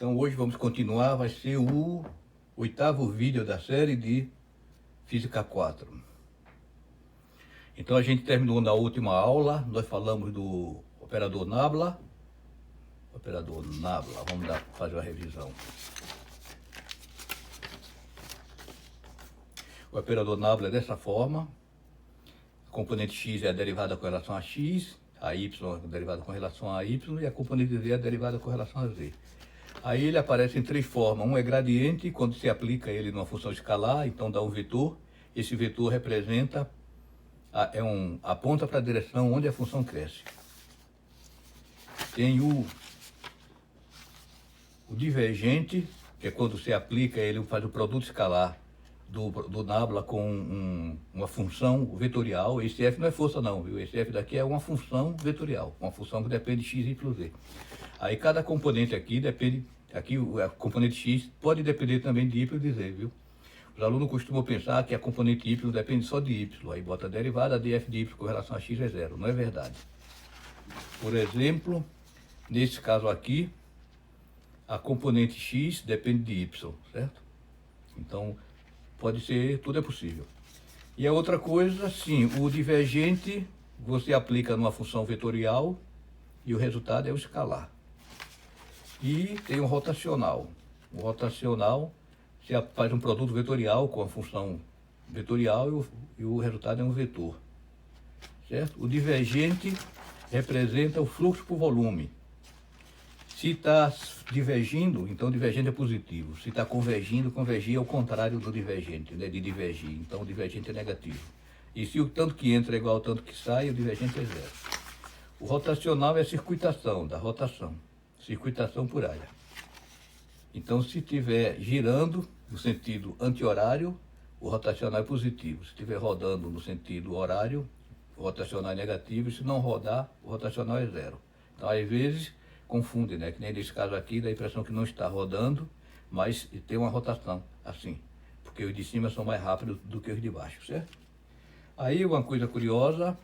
Então hoje vamos continuar, vai ser o 8º vídeo da série de Física 4. Então a gente terminou na última aula, nós falamos do operador nabla. Vamos fazer uma revisão. O operador nabla é dessa forma. A componente x é a derivada com relação a x, a y é a derivada com relação a y e a componente z é a derivada com relação a z. Aí ele aparece em três formas. Um é gradiente, quando se aplica ele numa função escalar, então dá um vetor. Esse vetor representa, aponta para a direção onde a função cresce. Tem o divergente, que é quando se aplica ele, faz o produto escalar do nabla com uma função vetorial. Esse f não é força não, viu? Esse f daqui é uma função vetorial, uma função que depende de x, y, z. Aí cada componente aqui depende, a componente x pode depender também de y e de z, viu? Os alunos costumam pensar que a componente y depende só de y, aí bota a derivada de f de y com relação a x é zero, não é verdade. Por exemplo, nesse caso aqui, a componente x depende de y, certo? Então, pode ser, tudo é possível. E a outra coisa, sim, o divergente você aplica numa função vetorial e o resultado é o escalar. E tem o rotacional. O rotacional, você faz um produto vetorial com a função vetorial e o resultado é um vetor, certo? O divergente representa o fluxo por volume. Se está divergindo, então o divergente é positivo. Se está convergindo, convergir é o contrário do divergente, né? De divergir. Então o divergente é negativo. E se o tanto que entra é igual ao tanto que sai, o divergente é zero. O rotacional é a circuitação da rotação. Circuitação por área. Então se estiver girando no sentido anti-horário, o rotacional é positivo. Se estiver rodando no sentido horário, o rotacional é negativo. E se não rodar, o rotacional é zero. Então às vezes confunde, né? Que nem nesse caso aqui, dá a impressão que não está rodando, mas tem uma rotação, assim. Porque os de cima são mais rápidos do que os de baixo, certo? Aí uma coisa curiosa,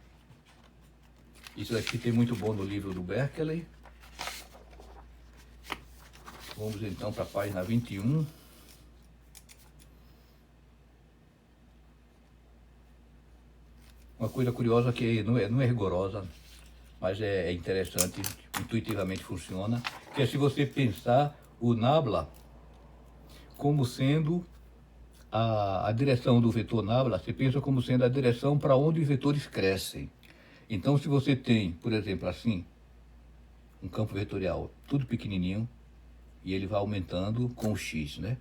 isso aqui tem muito bom no livro do Berkeley. Vamos então para a página 21. Uma coisa curiosa que não é rigorosa, mas é interessante, intuitivamente funciona, que é se você pensar o nabla como sendo a direção do vetor nabla, você pensa como sendo a direção para onde os vetores crescem. Então se você tem, por exemplo, assim, um campo vetorial tudo pequenininho, e ele vai aumentando com o x, né?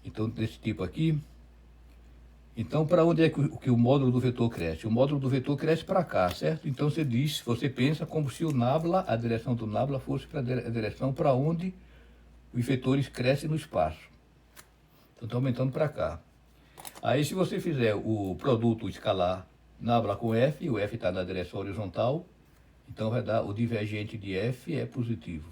Então desse tipo aqui. Então, para onde é que o módulo do vetor cresce? O módulo do vetor cresce para cá, certo? Então, você pensa como se o nabla, a direção do nabla fosse para a direção para onde os vetores crescem no espaço. Então, está aumentando para cá. Aí, se você fizer o produto escalar nabla com f, o f está na direção horizontal, então vai dar o divergente de f é positivo.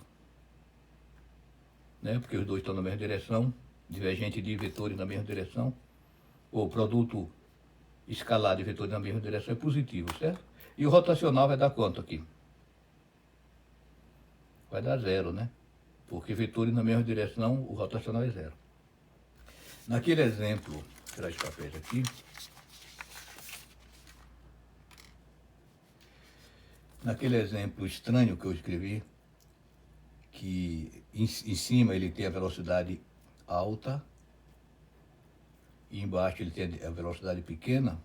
Né? Porque os dois estão na mesma direção, divergente de vetores na mesma direção. O produto escalar de vetores na mesma direção é positivo, certo? E o rotacional vai dar quanto aqui? Vai dar zero, né? Porque vetores na mesma direção, o rotacional é zero. Naquele exemplo, vou tirar esse papéis aqui. Naquele exemplo estranho que eu escrevi, que em cima ele tem a velocidade alta, e embaixo ele tem a velocidade pequena,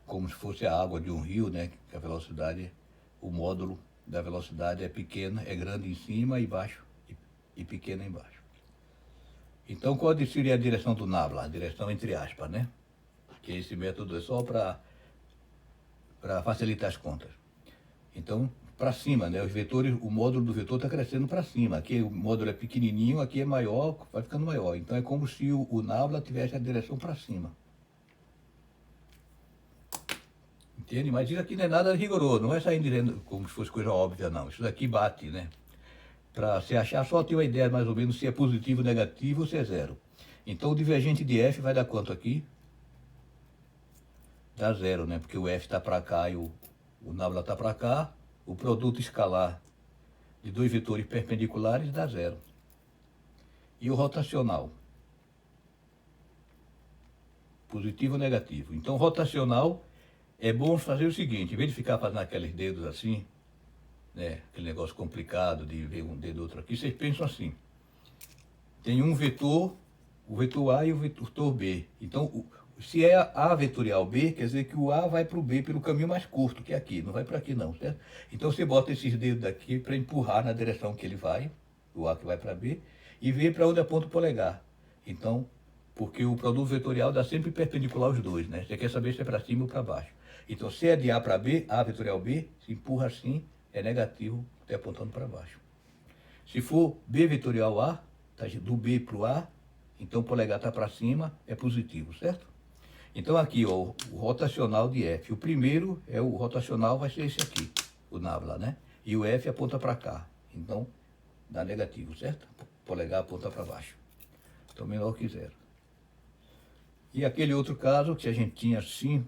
como se fosse a água de um rio, né? Que a velocidade, o módulo da velocidade é pequena, é grande em cima e baixo e pequena embaixo. Então qual seria a direção do nabla? A direção entre aspas, né? Que esse método é só para facilitar as contas. Então, para cima, né? Os vetores, o módulo do vetor está crescendo para cima. Aqui o módulo é pequenininho, aqui é maior, vai ficando maior. Então é como se o nabla tivesse a direção para cima. Entende? Mas isso aqui não é nada rigoroso, não vai sair dizendo como se fosse coisa óbvia, não. Isso daqui bate, né? Para se achar, só ter uma ideia mais ou menos se é positivo, negativo ou se é zero. Então o divergente de f vai dar quanto aqui? dá zero, né? Porque o F está para cá e o nábula está para cá. O produto escalar de dois vetores perpendiculares dá zero. E o rotacional? Positivo ou negativo? Então, rotacional é bom fazer o seguinte, em vez de ficar fazendo aqueles dedos assim, né? Aquele negócio complicado de ver um dedo outro aqui, vocês pensam assim. Tem um vetor, o vetor A e o vetor B. Então, se é A vetorial B, quer dizer que o A vai para o B pelo caminho mais curto, que é aqui, não vai para aqui não, certo? Então você bota esses dedos aqui para empurrar na direção que ele vai, o A que vai para B, e ver para onde aponta o polegar. Então, porque o produto vetorial dá sempre perpendicular aos dois, né? Você quer saber se é para cima ou para baixo. Então, se é de A para B, A vetorial B, se empurra assim, é negativo, está apontando para baixo. Se for B vetorial A, tá do B para o A, então o polegar está para cima, é positivo, certo? Então aqui, ó, o rotacional de F. O primeiro é o rotacional, vai ser esse aqui, o nábula, né? E o F aponta para cá. Então, dá negativo, certo? O polegar aponta para baixo. Então, menor que zero. E aquele outro caso que a gente tinha assim,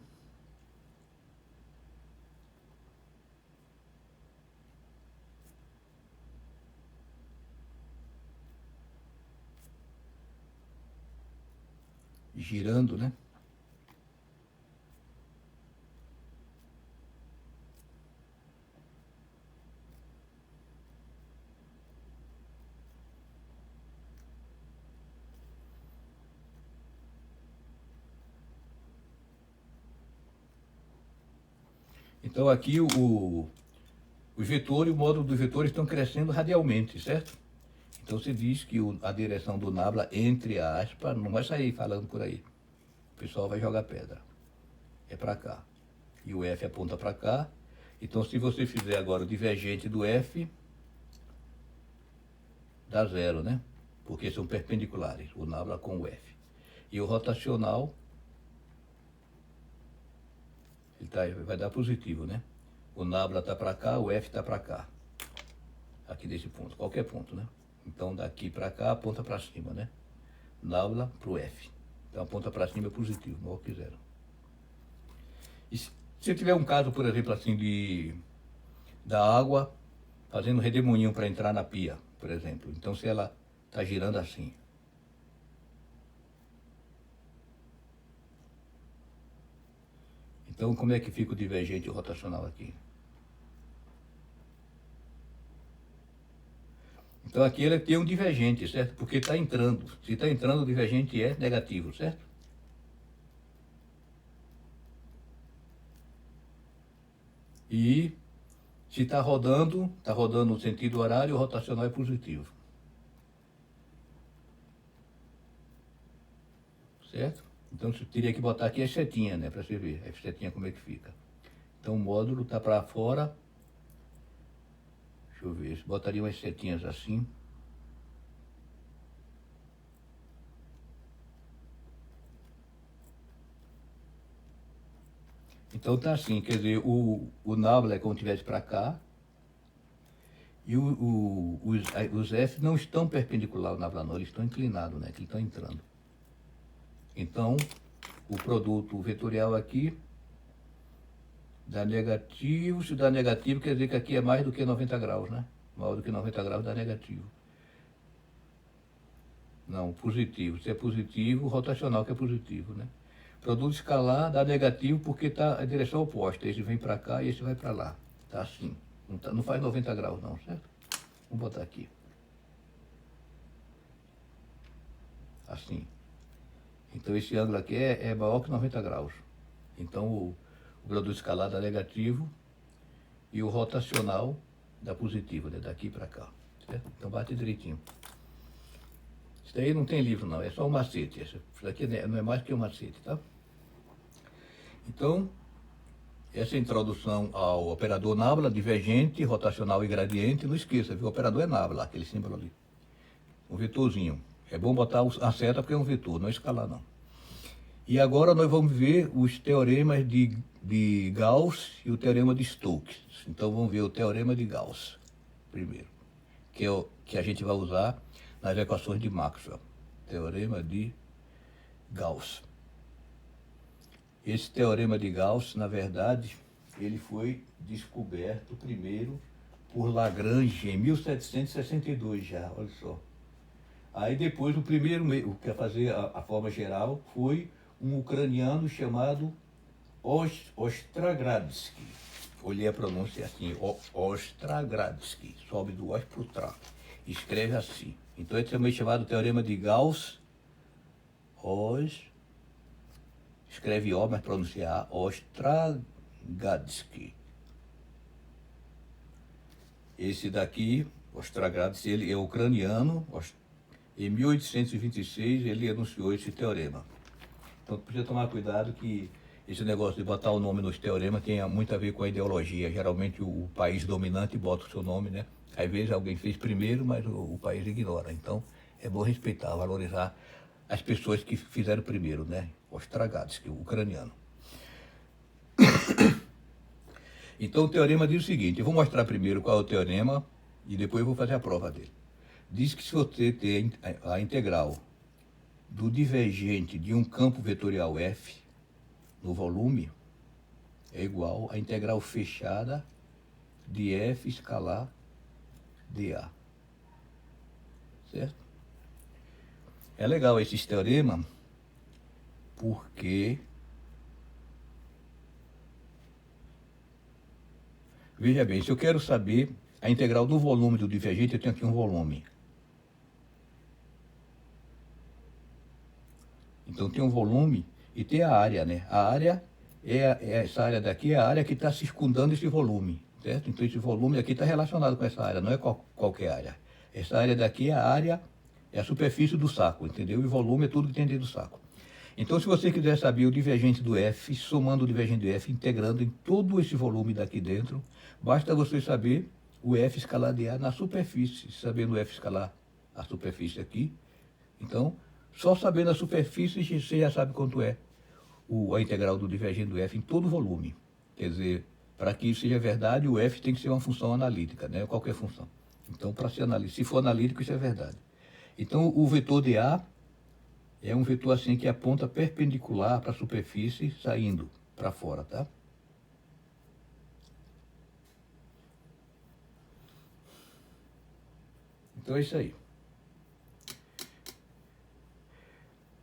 girando, né? Então aqui o vetor e o módulo do vetor estão crescendo radialmente, certo? Então você diz que a direção do nábula, entre aspas, não vai sair falando por aí. O pessoal vai jogar pedra. É para cá. E o F aponta para cá. Então se você fizer agora o divergente do F, dá zero, né? Porque são perpendiculares, o nábula com o F. E o rotacional, vai dar positivo, né? O nábula está para cá, o F está para cá. Aqui desse ponto, qualquer ponto, né? Então daqui para cá aponta para cima, né? Nábula para o F. Então aponta para cima é positivo, maior que zero. E se eu tiver um caso, por exemplo, assim, da água fazendo redemoinho para entrar na pia, por exemplo. Então se ela está girando assim. Então como é que fica o divergente rotacional aqui? Então aqui ele tem um divergente, certo? Porque está entrando. Se está entrando, o divergente é negativo, certo? E se está rodando no sentido horário, o rotacional é positivo. Certo? Então você teria que botar aqui as setinhas, né? Para você ver a setinha como é que fica. Então o módulo está para fora. Deixa eu ver, se botaria umas setinhas assim. Então tá assim, quer dizer, o nábula é como se estivesse para cá. E os F não estão perpendiculares ao nábula não, eles estão inclinados, né? Que eles estão entrando. Então, o produto vetorial aqui dá negativo. Se dá negativo, quer dizer que aqui é mais do que 90 graus, né? Maior do que 90 graus dá negativo. Não, positivo. Se é positivo, rotacional que é positivo, né? Produto escalar dá negativo porque está a direção oposta. Esse vem para cá e esse vai para lá. Tá assim. Não faz 90 graus não, certo? Vamos botar aqui. Assim. Então esse ângulo aqui é maior que 90 graus. Então o produto escalar dá negativo e o rotacional dá positivo, né? Daqui para cá. Certo? Então bate direitinho. Isso daí não tem livro não, é só um macete. Isso daqui não é mais que um macete, tá? Então, essa introdução ao operador nábula, divergente, rotacional e gradiente, não esqueça, viu? O operador é nábula, aquele símbolo ali. Um vetorzinho. É bom botar a seta porque é um vetor, não é escalar não. E agora nós vamos ver os teoremas de Gauss e o teorema de Stokes. Então vamos ver o teorema de Gauss primeiro, que é o que a gente vai usar nas equações de Maxwell. Teorema de Gauss. Esse teorema de Gauss, na verdade, ele foi descoberto primeiro por Lagrange em 1762 já, olha só. Aí depois o primeiro, o que ia fazer a forma geral foi um ucraniano chamado Ostragradsky. Olhei a pronúncia assim, Ostragradsky, sobe do Os para o Tra. Escreve assim. Então é também chamado teorema de Gauss, escreve O, mas pronuncia Ostragradsky. Esse daqui, Ostragradsky, ele é ucraniano. Em 1826 ele enunciou esse teorema. Então precisa tomar cuidado que esse negócio de botar o nome nos teoremas tem muito a ver com a ideologia. Geralmente o país dominante bota o seu nome, né? Às vezes alguém fez primeiro, mas o país ignora. Então é bom respeitar, valorizar as pessoas que fizeram primeiro, né? Ostragradsky, o ucraniano. Então o teorema diz o seguinte, eu vou mostrar primeiro qual é o teorema e depois eu vou fazer a prova dele. Diz que se você ter a integral do divergente de um campo vetorial F no volume é igual à integral fechada de F escalar dA. Certo? É legal esse teorema porque, veja bem, se eu quero saber a integral do volume do divergente, eu tenho aqui um volume. Então tem um volume e tem a área, né? A área essa área daqui é a área que está circundando esse volume, certo? Então esse volume aqui está relacionado com essa área, não é qualquer área. Essa área daqui é a área, é a superfície do saco, entendeu? E volume é tudo que tem dentro do saco. Então se você quiser saber o divergente do F, somando o divergente do F, integrando em todo esse volume daqui dentro, basta você saber o F escalar de A na superfície. Sabendo o F escalar a superfície aqui, então só sabendo a superfície você já sabe quanto é a integral do divergente do F em todo o volume. Quer dizer, para que isso seja verdade, o F tem que ser uma função analítica, né? Qualquer função. Então, para ser analítico, se for analítico, isso é verdade. Então, o vetor de A é um vetor assim que aponta perpendicular para a superfície, saindo para fora, tá? Então é isso aí.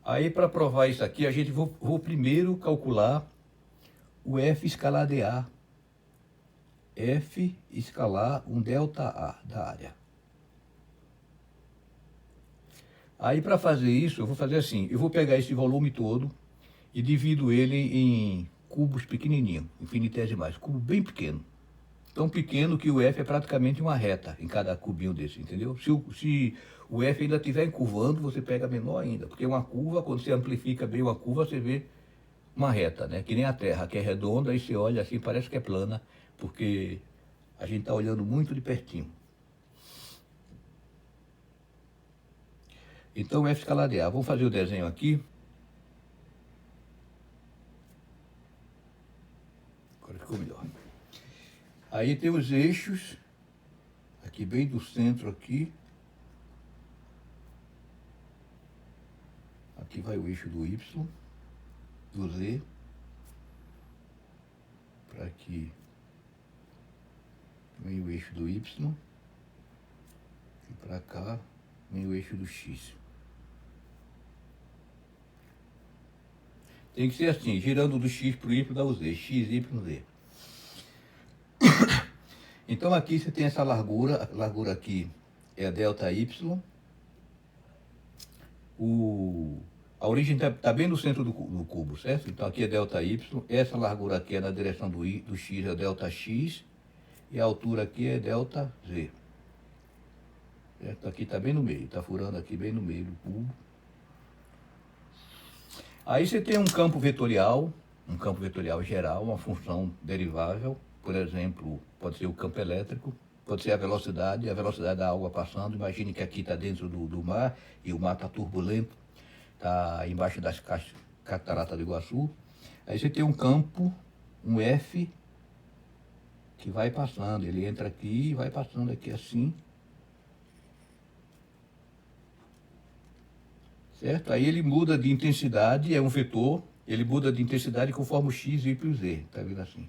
Aí, para provar isso aqui, a gente vou primeiro calcular o F escalar dA. F escalar um ΔA da área. Aí, para fazer isso, eu vou fazer assim, eu vou pegar esse volume todo e divido ele em cubos pequenininhos, infinitesimais, cubo bem pequeno. Tão pequeno que o F é praticamente uma reta em cada cubinho desse, entendeu? Se o F ainda estiver encurvando, você pega menor ainda, porque uma curva, quando você amplifica bem uma curva, você vê uma reta, né? Que nem a Terra, que é redonda, e você olha assim, parece que é plana, porque a gente está olhando muito de pertinho. Então, F escalar de A. Vamos fazer o desenho aqui. Agora ficou melhor. Aí tem os eixos, aqui bem do centro aqui. Aqui vai o eixo do Y, do Z, para aqui vem o eixo do Y, e para cá vem o eixo do X. Tem que ser assim, girando do X para o Y dá o Z, X, Y, Z. Então aqui você tem essa largura, a largura aqui é a ΔY. A origem está bem no centro do cubo, certo? Então aqui é ΔY, essa largura aqui é na direção do X, é ΔX, e a altura aqui é ΔZ. Certo? Aqui está bem no meio, está furando aqui bem no meio do cubo. Aí você tem um campo vetorial geral, uma função derivável, por exemplo, pode ser o campo elétrico, pode ser a velocidade da água passando. Imagine que aqui está dentro do mar e o mar está turbulento, está embaixo das cataratas do Iguaçu. Aí você tem um campo, um F, que vai passando, ele entra aqui e vai passando aqui assim. Certo? Aí ele muda de intensidade, é um vetor, ele muda de intensidade conforme o x, y e z. Está vendo assim?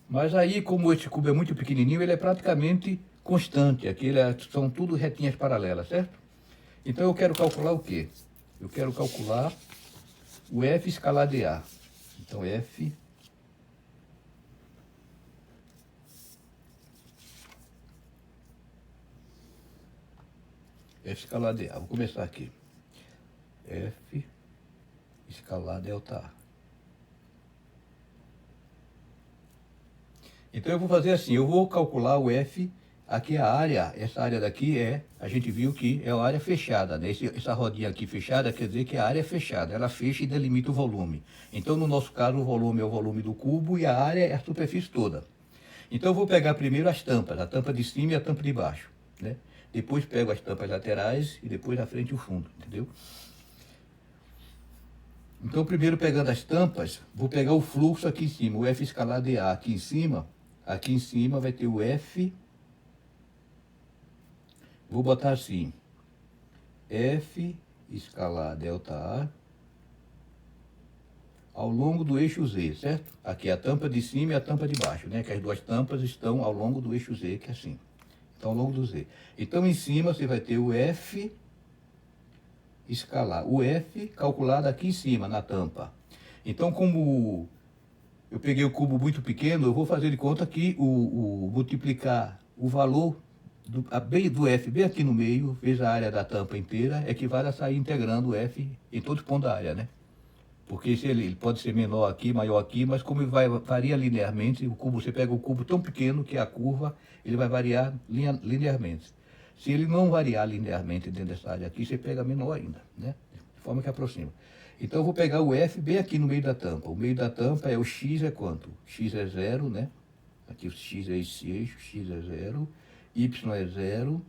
Mas aí, como esse cubo é muito pequenininho, ele é praticamente constante. Aqui são tudo retinhas paralelas, certo? Então eu quero calcular o quê? Eu quero calcular o f escalar de A. Então f escalar de A. Vou começar aqui. F escalar delta A. Então eu vou fazer assim, eu vou calcular o F, aqui a área, essa área daqui a gente viu que é a área fechada, né? Essa rodinha aqui fechada quer dizer que a área é fechada, ela fecha e delimita o volume. Então no nosso caso o volume é o volume do cubo e a área é a superfície toda. Então eu vou pegar primeiro as tampas, a tampa de cima e a tampa de baixo, né? Depois pego as tampas laterais e depois a frente e o fundo, entendeu? Então primeiro pegando as tampas, vou pegar o fluxo aqui em cima, o F escalar de A aqui em cima. Aqui em cima vai ter o F, vou botar assim, F escalar delta A ao longo do eixo Z, certo? Aqui é a tampa de cima e a tampa de baixo, né? Que as duas tampas estão ao longo do eixo Z, que é assim. Então, ao longo do Z. Então, em cima você vai ter o F escalar. O F calculado aqui em cima, na tampa. Então, como eu peguei o cubo muito pequeno, eu vou fazer de conta que multiplicar o valor do F bem aqui no meio, vezes a área da tampa inteira, equivale a sair integrando o F em todos os pontos da área, né? Porque se ele pode ser menor aqui, maior aqui, mas como ele varia linearmente, o cubo, você pega o cubo tão pequeno que a curva, ele vai variar linearmente. Se ele não variar linearmente dentro dessa área aqui, você pega menor ainda, né? De forma que aproxima. Então eu vou pegar o F bem aqui no meio da tampa. O meio da tampa é o X é quanto? X é 0, né? Aqui o X é esse eixo, X é 0, Y é 0,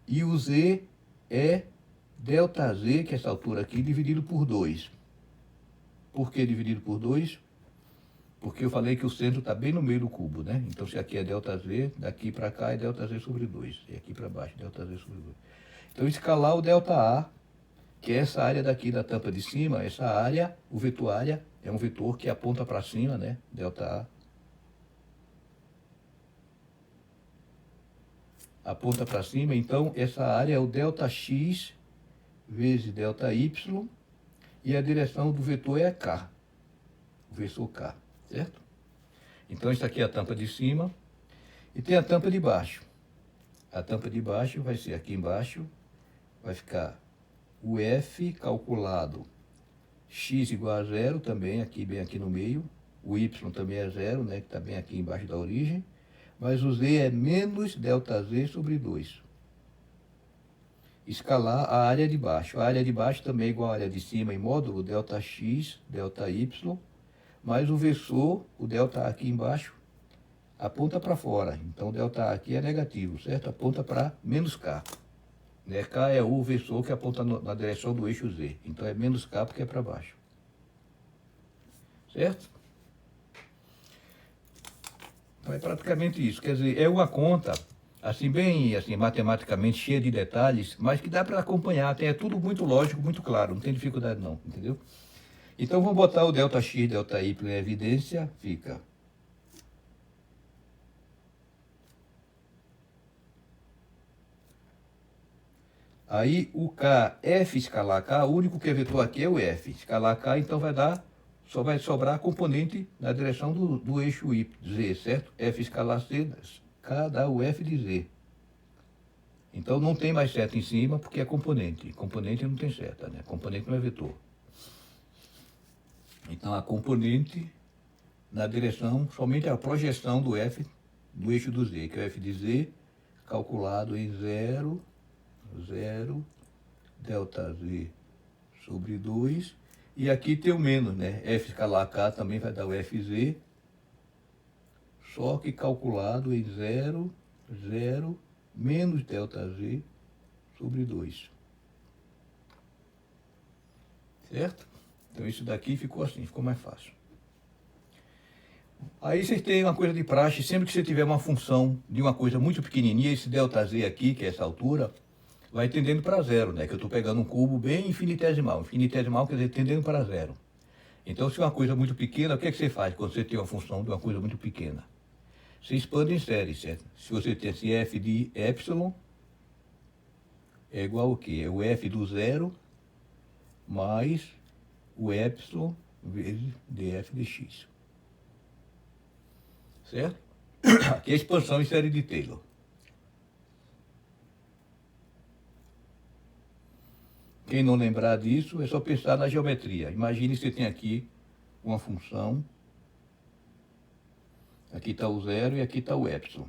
e o Z é delta Z, que é essa altura aqui, dividido por 2. Por que dividido por 2? Porque eu falei que o centro está bem no meio do cubo, né? Então se aqui é delta Z, daqui para cá é delta Z sobre 2. E aqui para baixo, delta Z sobre 2. Então escalar o delta A, que é essa área daqui da tampa de cima, essa área, o vetor área, é um vetor que aponta para cima, né? Delta A aponta para cima, então essa área é o delta X vezes delta Y, e a direção do vetor é K, o vetor K, certo? Então isso aqui é a tampa de cima, e tem a tampa de baixo. A tampa de baixo vai ser aqui embaixo, vai ficar o F calculado x igual a 0 também, aqui bem aqui no meio. O y também é 0, né, que está bem aqui embaixo da origem. Mas o z é menos delta z sobre 2. Escalar a área de baixo. A área de baixo também é igual à área de cima em módulo delta x, delta y, mais o versor, o delta aqui embaixo, aponta para fora. Então, delta aqui é negativo, certo? Aponta para menos k. Né? K é o versor que aponta na direção do eixo Z. Então, é menos k porque é para baixo. Certo? Então, é praticamente isso. Quer dizer, é uma conta, assim, bem assim, matematicamente cheia de detalhes, mas que dá para acompanhar. É tudo muito lógico, muito claro. Não tem dificuldade não, entendeu? Então, vamos botar o delta x, delta y em evidência. Fica... Aí o K, F escalar K, o único que é vetor aqui é o F. Escalar K, então vai dar, só vai sobrar a componente na direção do eixo Y, Z, certo? F escalar C, K dá o F de Z. Então não tem mais seta em cima porque é componente. Componente não tem seta, né? Componente não é vetor. Então a componente na direção, somente a projeção do F do eixo do Z, que é o F de Z, calculado em 0, delta Z sobre 2, e aqui tem o menos, né? F escalar K também vai dar o FZ, só que calculado em 0, menos delta Z sobre 2. Certo? Então isso daqui ficou assim, ficou mais fácil. Aí vocês têm uma coisa de praxe, sempre que você tiver uma função de uma coisa muito pequenininha, esse ΔZ aqui, que é essa altura, vai tendendo para zero, né? Que eu estou pegando um cubo bem infinitesimal. Infinitesimal quer dizer tendendo para zero. Então, se é uma coisa muito pequena, o que é que você faz quando você tem uma função de uma coisa muito pequena? Você expande em série, certo? Se você tem assim, f de epsilon é igual ao quê? É o f do zero mais o epsilon vezes df de x. Certo? Aqui é a expansão em série de Taylor. Quem não lembrar disso, é só pensar na geometria. Imagine que você tem aqui uma função. Aqui está o zero e aqui está o epsilon.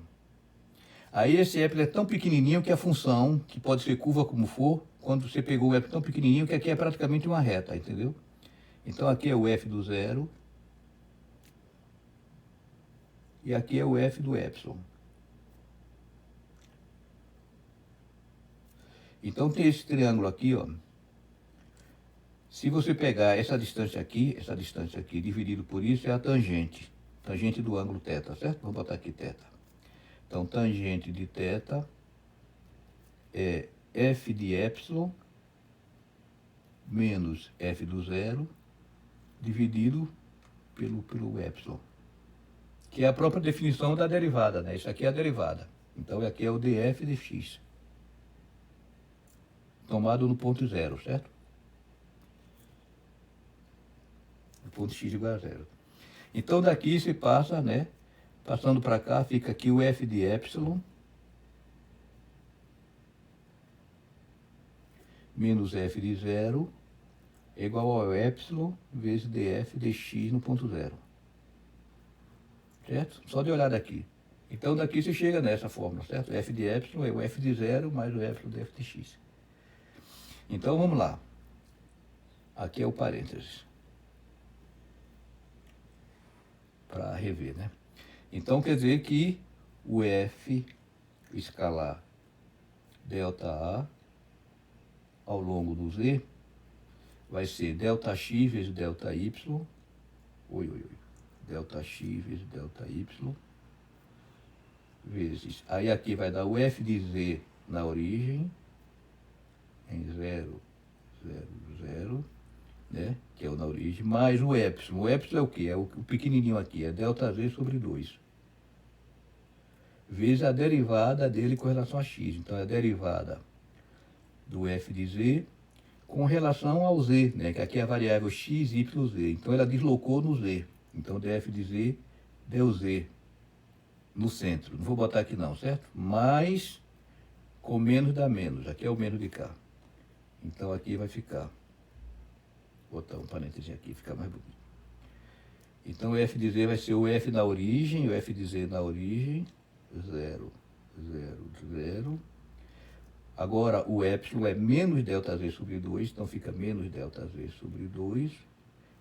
Aí esse epsilon é tão pequenininho que a função, que pode ser curva como for, quando você pegou o epsilon tão pequenininho que aqui é praticamente uma reta, entendeu? Então aqui é o f do zero e aqui é o f do epsilon. Então tem esse triângulo aqui, ó. Se você pegar essa distância aqui, dividido por isso, é a tangente. Tangente do ângulo θ, certo? Vamos botar aqui θ. Então, tangente de θ é f de epsilon menos f do zero dividido pelo epsilon, que é a própria definição da derivada, né? Isso aqui é a derivada. Então, aqui é o df de x, tomado no ponto zero, certo? No ponto x igual a zero. Então, daqui se passa, né? Passando para cá, fica aqui o f de epsilon menos f de zero é igual ao epsilon vezes df de x no ponto zero. Certo? Só de olhar daqui. Então, daqui você chega nessa fórmula, certo? F de epsilon é o f de zero mais o epsilon df de x. Então, vamos lá. Aqui é o parênteses. Para rever, né? Então, quer dizer que o f escalar ΔA ao longo do z vai ser ΔX vezes ΔY, ΔX vezes ΔY, vezes, aí aqui vai dar o f de z na origem, em 0, 0, 0, né, que é o na origem, mais o epsilon. O epsilon é o quê? É o pequenininho aqui, é ΔZ sobre 2. Vezes a derivada dele com relação a x. Então, é a derivada do f de z com relação ao z, né, que aqui é a variável x, y, z. Então, ela deslocou no z. Então, df de z deu z no centro. Não vou botar aqui não, certo? Mais com menos dá menos. Aqui é o menos de cá. Então, aqui vai ficar. Vou botar um parêntese aqui, fica mais bonito. Então, o f de z vai ser o f na origem, o f de z na origem, 0, 0, 0. Agora, o epsilon é menos ΔZ sobre 2, então fica menos ΔZ sobre 2.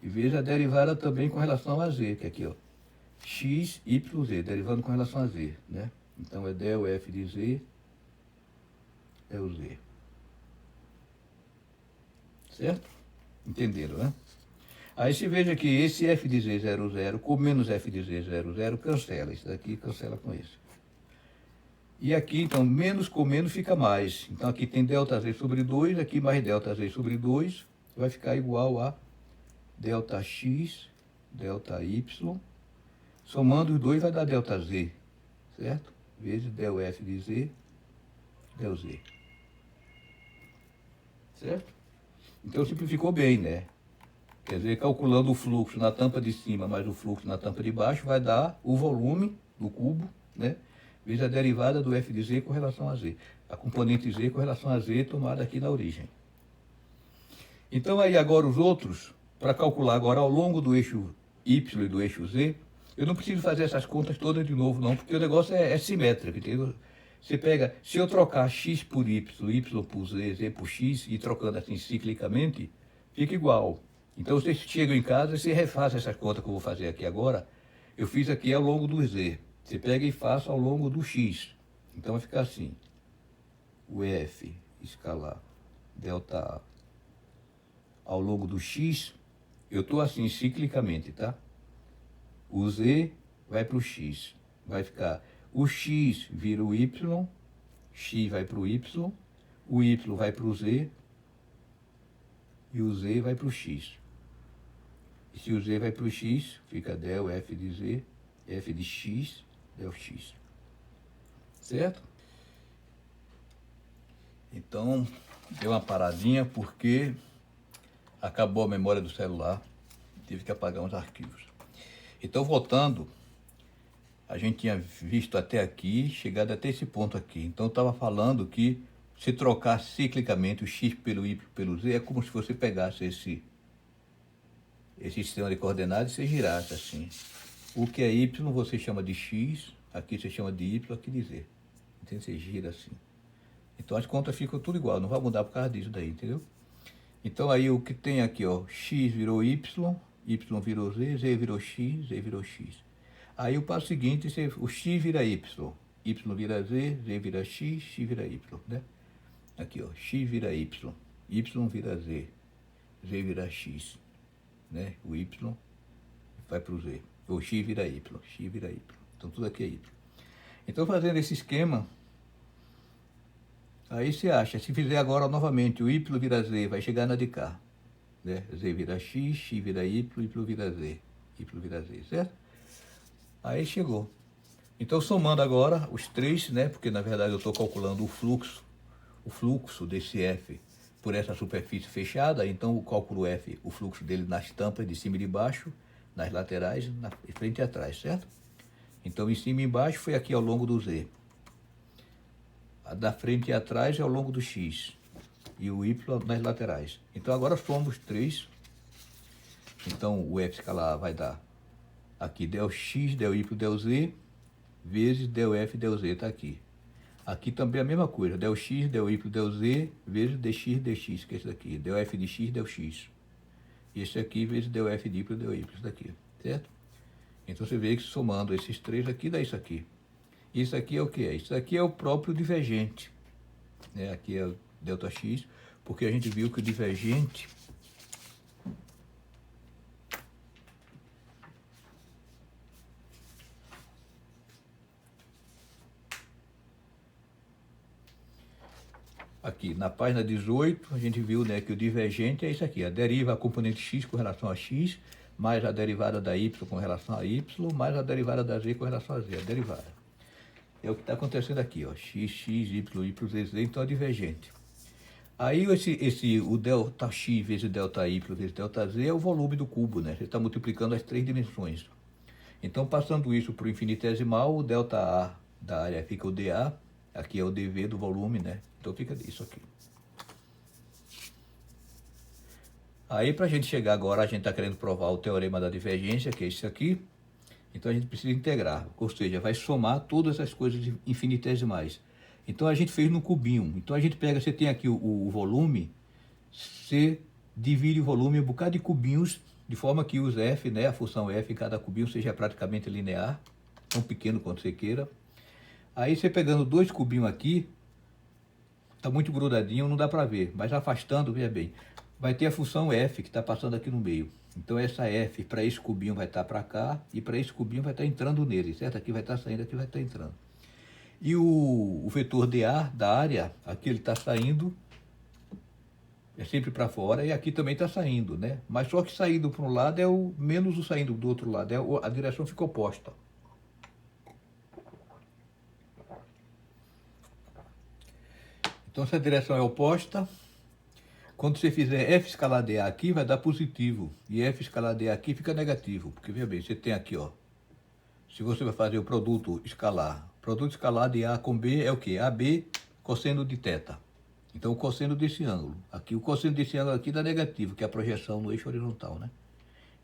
E veja a derivada também com relação a z, que é aqui, ó. X, Y, Z, derivando com relação a z, né? Então, é del f de z, é o z. Certo? Entenderam, né? Aí se veja que esse f de z 0, 0 com menos f de z 0, 0 cancela. Isso daqui cancela com isso. E aqui, então, menos com menos fica mais. Então, aqui tem ΔZ sobre 2, aqui mais ΔZ sobre 2, vai ficar igual a ΔX, ΔY. Somando os dois vai dar ΔZ, certo? Vezes ΔF de z, ΔZ. Certo? Então, simplificou bem, né? Quer dizer, calculando o fluxo na tampa de cima mais o fluxo na tampa de baixo, vai dar o volume do cubo, né? Vezes a derivada do f de z com relação a z. A componente z com relação a z tomada aqui na origem. Então, aí agora os outros, para calcular agora ao longo do eixo y e do eixo z, eu não preciso fazer essas contas todas de novo, não, porque o negócio é simétrico, entendeu? Você pega, se eu trocar x por y, y por z, z por x, e trocando assim ciclicamente, fica igual. Então, vocês chegam em casa e você refaz essas contas que eu vou fazer aqui agora. Eu fiz aqui ao longo do z. Você pega e faça ao longo do x. Então, vai ficar assim. O f escalar ΔA ao longo do x, eu estou assim ciclicamente, tá? O z vai para o x. Vai ficar, o x vira o y, x vai para o y vai para o z, e o z vai para o x. E se o z vai para o x, fica del f de z, f de x, del x. Certo? Então, deu uma paradinha porque acabou a memória do celular, tive que apagar uns arquivos. Então, voltando, a gente tinha visto até aqui, chegado até esse ponto aqui. Então, eu estava falando que se trocar ciclicamente o x pelo y pelo z, é como se você pegasse esse sistema de coordenadas e você girasse assim. O que é y você chama de x, aqui você chama de y, aqui de z. Então, você gira assim. Então, as contas ficam tudo igual, não vai mudar por causa disso daí, entendeu? Então, aí o que tem aqui, ó, x virou y virou z, z virou x, z virou x. Aí o passo seguinte, o x vira y vira z, z vira x, x vira y, né? Aqui, ó, x vira y vira z, z vira x, né? O y vai para o z, ou x vira y. Então, tudo aqui é y. Então, fazendo esse esquema, aí você acha, se fizer agora novamente, o y vira z, vai chegar na de cá, né? Z vira x, x vira y vira z, certo? Aí chegou. Então, somando agora os três, né? Porque, na verdade, eu estou calculando o fluxo desse f por essa superfície fechada. Então, eu calculo o fluxo dele nas tampas de cima e de baixo, nas laterais, na frente e atrás, certo? Então, em cima e embaixo foi aqui ao longo do z. A da frente e atrás é ao longo do x. E o y nas laterais. Então, agora somos três. Então, o f escalar vai dar aqui del x, del y, del z, vezes del f, del z, está aqui. Aqui também a mesma coisa, del x, del y, del z, vezes dx, dx, que é esse daqui. Del f de x, del x. E esse aqui vezes del f de y, del y, isso daqui, certo? Então você vê que somando esses três aqui, dá isso aqui. Isso aqui é o que é? Isso aqui é o próprio divergente. Né? Aqui é o ΔX, porque a gente viu que o divergente aqui na página 18, a gente viu, né, que o divergente é isso aqui, a deriva a componente x com relação a x, mais a derivada da y com relação a y, mais a derivada da z com relação a z, a derivada. É o que está acontecendo aqui, ó, x, y, z, z, então é divergente. Aí o ΔX vezes ΔY vezes ΔZ é o volume do cubo, né? Você está multiplicando as três dimensões. Então, passando isso para o infinitesimal, o ΔA da área fica o dA, aqui é o dV do volume, né? Então fica isso aqui. Aí, para a gente chegar agora, a gente está querendo provar o teorema da divergência, que é esse aqui. Então, a gente precisa integrar, ou seja, vai somar todas as coisas infinitesimais. Então, a gente fez no cubinho. Então, a gente pega, você tem aqui o volume, você divide o volume em um bocado de cubinhos, de forma que os f, né, a função f em cada cubinho seja praticamente linear, tão pequeno quanto você queira. Aí, você pegando dois cubinhos aqui, está muito grudadinho, não dá para ver, mas afastando, veja bem, vai ter a função f que está passando aqui no meio. Então, essa f para esse cubinho vai estar para cá, e para esse cubinho vai estar entrando nele, certo? Aqui vai estar saindo, aqui vai estar entrando. E o vetor dA da área, aqui ele está saindo, é sempre para fora, e aqui também está saindo, né? Mas só que saindo para um lado é o menos o saindo do outro lado, a direção fica oposta. Então, se a direção é oposta, quando você fizer f escalar dA aqui, vai dar positivo, e f escalar dA aqui fica negativo, porque, veja bem, você tem aqui, ó, se você vai fazer o produto escalar de A com B é o quê? AB cosseno de θ. Então, o cosseno desse ângulo. Aqui, o cosseno desse ângulo aqui dá negativo, que é a projeção no eixo horizontal, né?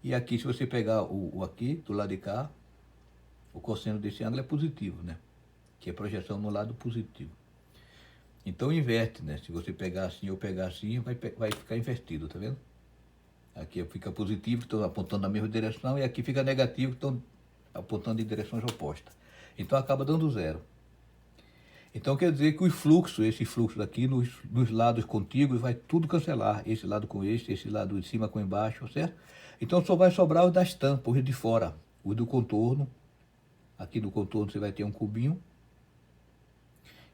E aqui, se você pegar o aqui, do lado de cá, o cosseno desse ângulo é positivo, né? Que é a projeção no lado positivo. Então, inverte, né? Se você pegar assim ou pegar assim, vai ficar invertido, tá vendo? Aqui fica positivo, estão apontando na mesma direção, e aqui fica negativo, estão apontando em direções opostas. Então, acaba dando zero. Então, quer dizer que esse fluxo daqui, nos lados contíguos, vai tudo cancelar. Esse lado com esse lado de cima com embaixo, certo? Então, só vai sobrar os das tampas, os de fora, os do contorno, Aqui no contorno você vai ter um cubinho.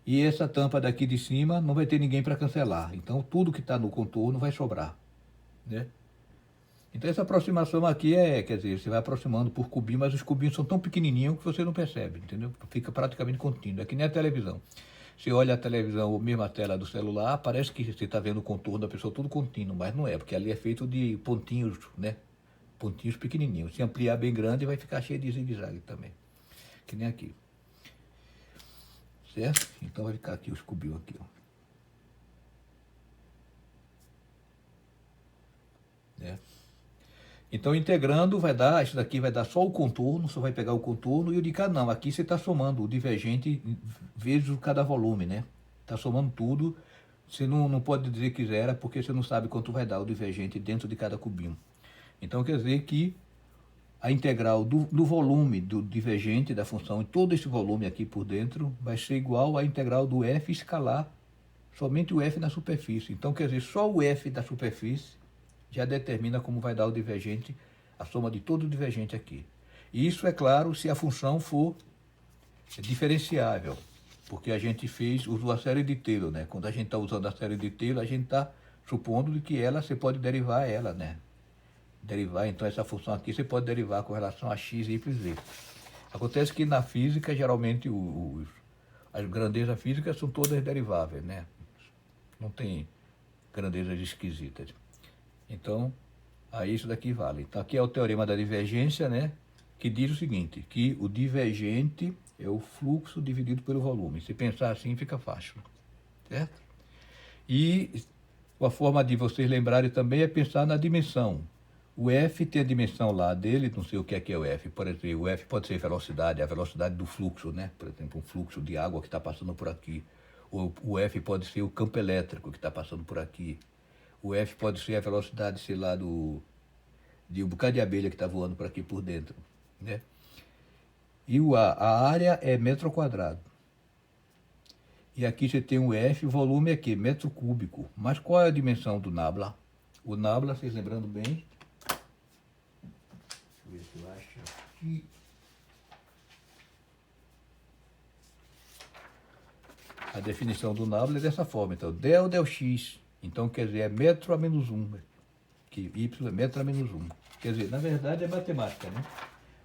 E essa tampa daqui de cima não vai ter ninguém para cancelar. Então tudo que está no contorno vai sobrar, né? Então essa aproximação aqui quer dizer, você vai aproximando por cubinho, mas os cubinhos são tão pequenininhos que você não percebe, entendeu? Fica praticamente contínuo, é que nem a televisão. Você olha a televisão ou mesmo a tela do celular, parece que você está vendo o contorno da pessoa tudo contínuo, mas não é, porque ali é feito de pontinhos, né? Pontinhos pequenininhos. Se ampliar bem grande, vai ficar cheio de zigue-zague também, que nem aqui. Certo? Então vai ficar aqui os cubinhos aqui, ó. Né? Então, integrando, vai dar, isso daqui vai dar só o contorno, só vai pegar o contorno, e o de cá não, aqui você está somando o divergente vezes cada volume, né? Está somando tudo, você não pode dizer que zera, porque você não sabe quanto vai dar o divergente dentro de cada cubinho. Então, quer dizer que a integral do volume do divergente da função, e todo esse volume aqui por dentro, vai ser igual à integral do f escalar, somente o f na superfície. Então, quer dizer, só o f da superfície já determina como vai dar o divergente, a soma de todo o divergente aqui. E isso é claro se a função for diferenciável, porque a gente usou a série de Taylor, né? Quando a gente está usando a série de Taylor, a gente está supondo que você pode derivar ela, né? Derivar, então essa função aqui você pode derivar com relação a x, y e z. Acontece que na física, geralmente, as grandezas físicas são todas deriváveis, né? Não tem grandezas esquisitas. Então, aí isso daqui vale. Então, aqui é o teorema da divergência, né? Que diz o seguinte, que o divergente é o fluxo dividido pelo volume. Se pensar assim, fica fácil, certo? E a forma de vocês lembrarem também é pensar na dimensão. O F tem a dimensão lá dele, não sei o que é o F. Por exemplo, o F pode ser velocidade, a velocidade do fluxo, né? Por exemplo, um fluxo de água que está passando por aqui. O F pode ser o campo elétrico que está passando por aqui. O F pode ser a velocidade, sei lá, de um bocado de abelha que está voando por aqui por dentro, né? E a área é metro quadrado. E aqui você tem o F, o volume é aqui, metro cúbico. Mas qual é a dimensão do nabla? O nabla, vocês lembrando bem, deixa eu ver se eu acho aqui. A definição do nabla é dessa forma, então, del x. Então, quer dizer, é metro a menos 1, que y é metro a menos 1. Quer dizer, na verdade é matemática, né?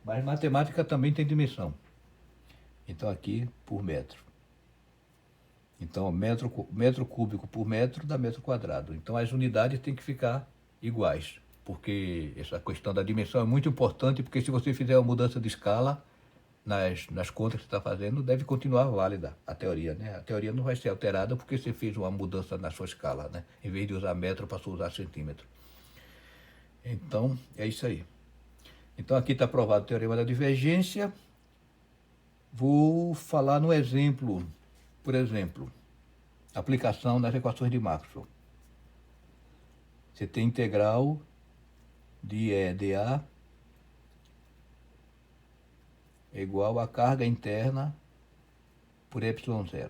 Mas matemática também tem dimensão. Então, aqui, por metro. Então, metro cúbico por metro dá metro quadrado. Então, as unidades têm que ficar iguais, porque essa questão da dimensão é muito importante, porque se você fizer uma mudança de escala, nas contas que você está fazendo, deve continuar válida a teoria, né? A teoria não vai ser alterada porque você fez uma mudança na sua escala, né? Em vez de usar metro, passou a usar centímetro. Então, é isso aí. Então, aqui está provado o teorema da divergência. Vou falar no exemplo, por exemplo, aplicação das equações de Maxwell. Você tem integral de E dA é igual a carga interna por ε0.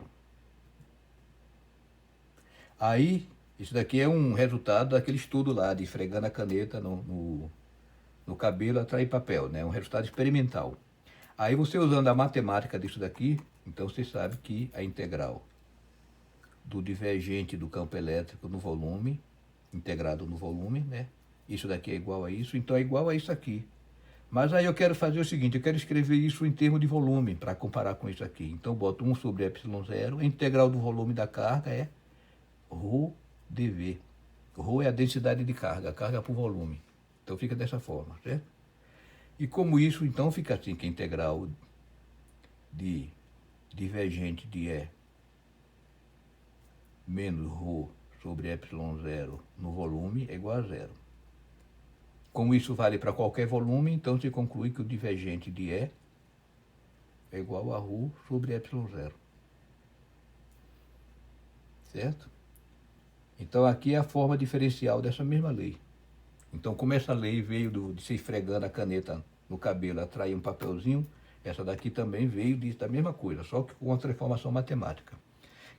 Aí, isso daqui é um resultado daquele estudo lá, de esfregando a caneta no cabelo, atrair papel, né? Um resultado experimental. Aí você usando a matemática disso daqui, então você sabe que a integral do divergente do campo elétrico no volume, integrado no volume, né? Isso daqui é igual a isso, então é igual a isso aqui. Mas aí eu quero fazer o seguinte, eu quero escrever isso em termos de volume, para comparar com isso aqui. Então, eu boto 1 sobre ε0, a integral do volume da carga é ρ dV. Rho é a densidade de carga, a carga por volume. Então, fica dessa forma, certo? E como isso, então, fica assim, que a integral de divergente de E menos ρ sobre ε0 no volume é igual a zero. Como isso vale para qualquer volume, então se conclui que o divergente de E é igual a ρ sobre ε0. Certo? Então aqui é a forma diferencial dessa mesma lei. Então como essa lei veio de se esfregando a caneta no cabelo, atrair um papelzinho, essa daqui também veio da mesma coisa, só que com uma transformação matemática.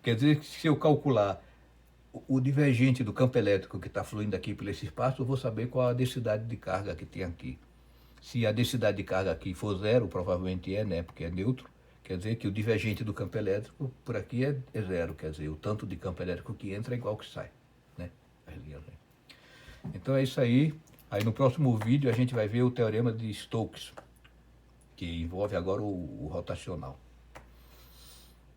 Quer dizer que se eu calcular o divergente do campo elétrico que está fluindo aqui por esse espaço, eu vou saber qual a densidade de carga que tem aqui. Se a densidade de carga aqui for zero, provavelmente é, né, porque é neutro, quer dizer que o divergente do campo elétrico por aqui é zero, quer dizer, o tanto de campo elétrico que entra é igual que sai, né? As linhas aí. Então é isso aí. Aí no próximo vídeo a gente vai ver o teorema de Stokes, que envolve agora o rotacional.